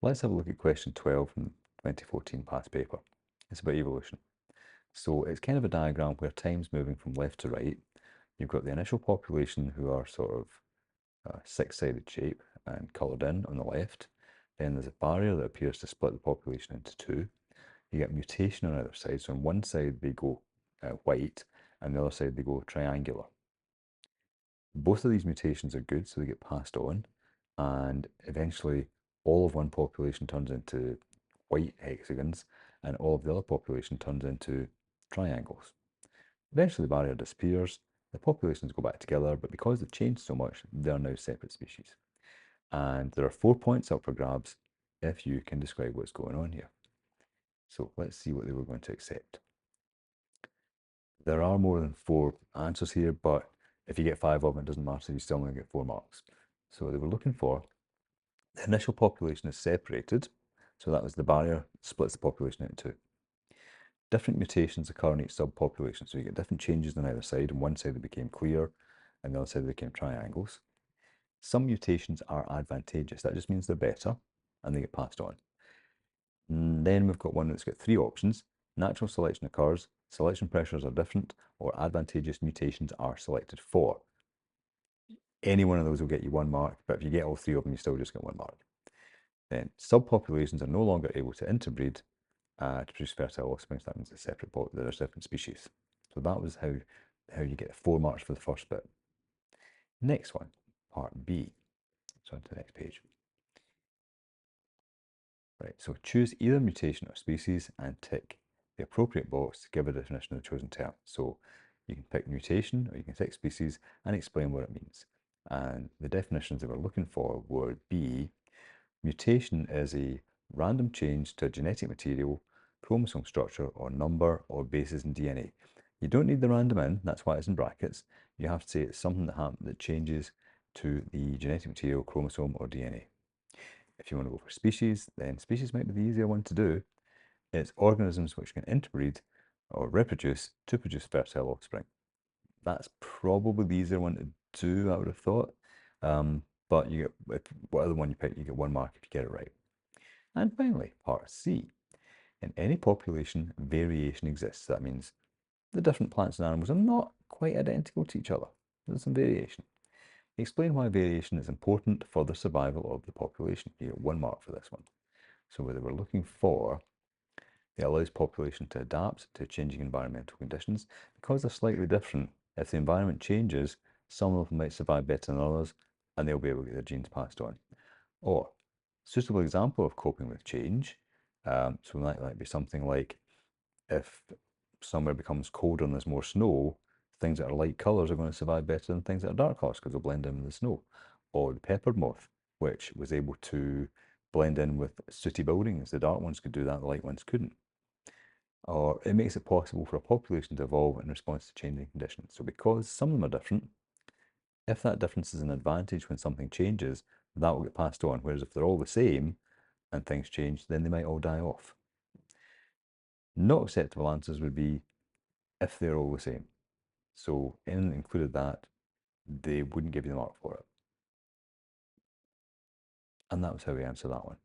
Let's have a look at question 12 from 2014 past paper. It's about evolution. So it's kind of a diagram where time's moving from left to right. You've got the initial population who are sort of six-sided shape and coloured in on the left. Then there's a barrier that appears to split the population into two. You get mutation on either side. So on one side they go white and the other side they go triangular. Both of these mutations are good, so they get passed on, and eventually all of one population turns into white hexagons, and all of the other population turns into triangles. Eventually the barrier disappears, the populations go back together, but because they've changed so much, they are now separate species. And there are 4 points up for grabs if you can describe what's going on here. So let's see what they were going to accept. There are more than 4 answers here, but if you get 5 of them, it doesn't matter, you still only get 4 marks. So they were looking for the initial population is separated, so that was the barrier, splits the population into two. Different mutations occur in each subpopulation, so you get different changes on either side. On one side they became clear, and the other side they became triangles. Some mutations are advantageous, that just means they're better, and they get passed on. And then we've got one that's got 3 options. Natural selection occurs, selection pressures are different, or advantageous mutations are selected for. Any one of those will get you 1 mark, but if you get all 3 of them, you still just get 1 mark. Then subpopulations are no longer able to interbreed to produce fertile offspring, so that means there's different species. So that was how you get 4 marks for the first bit. Next one, part B. So on to the next page. Right, so choose either mutation or species and tick the appropriate box to give a definition of the chosen term. So you can pick mutation or you can tick species and explain what it means. And the definitions that we're looking for would be: mutation is a random change to a genetic material, chromosome structure, or number or bases in DNA. You don't need the random in, that's why it's in brackets. You have to say it's something that changes to the genetic material, chromosome, or DNA. If you want to go for species, then species might be the easier one to do. It's organisms which can interbreed or reproduce to produce fertile offspring. That's probably the easier one to do, I would have thought. But you get, whatever one you pick, you get 1 mark if you get it right. And finally, part C. In any population, variation exists. That means the different plants and animals are not quite identical to each other. There's some variation. Explain why variation is important for the survival of the population. You get 1 mark for this one. So whether we're looking for, it allows population to adapt to changing environmental conditions. Because they're slightly different, if the environment changes, some of them might survive better than others, and they'll be able to get their genes passed on. Or, suitable example of coping with change, so that might be something like if somewhere becomes colder and there's more snow, things that are light colours are going to survive better than things that are dark colours because they'll blend in with the snow. Or the peppered moth, which was able to blend in with sooty buildings. The dark ones could do that, the light ones couldn't. Or it makes it possible for a population to evolve in response to changing conditions. So because some of them are different, if that difference is an advantage when something changes, that will get passed on. Whereas if they're all the same and things change, then they might all die off. Not acceptable answers would be if they're all the same. So anything that included that, they wouldn't give you the mark for it. And that was how we answer that one.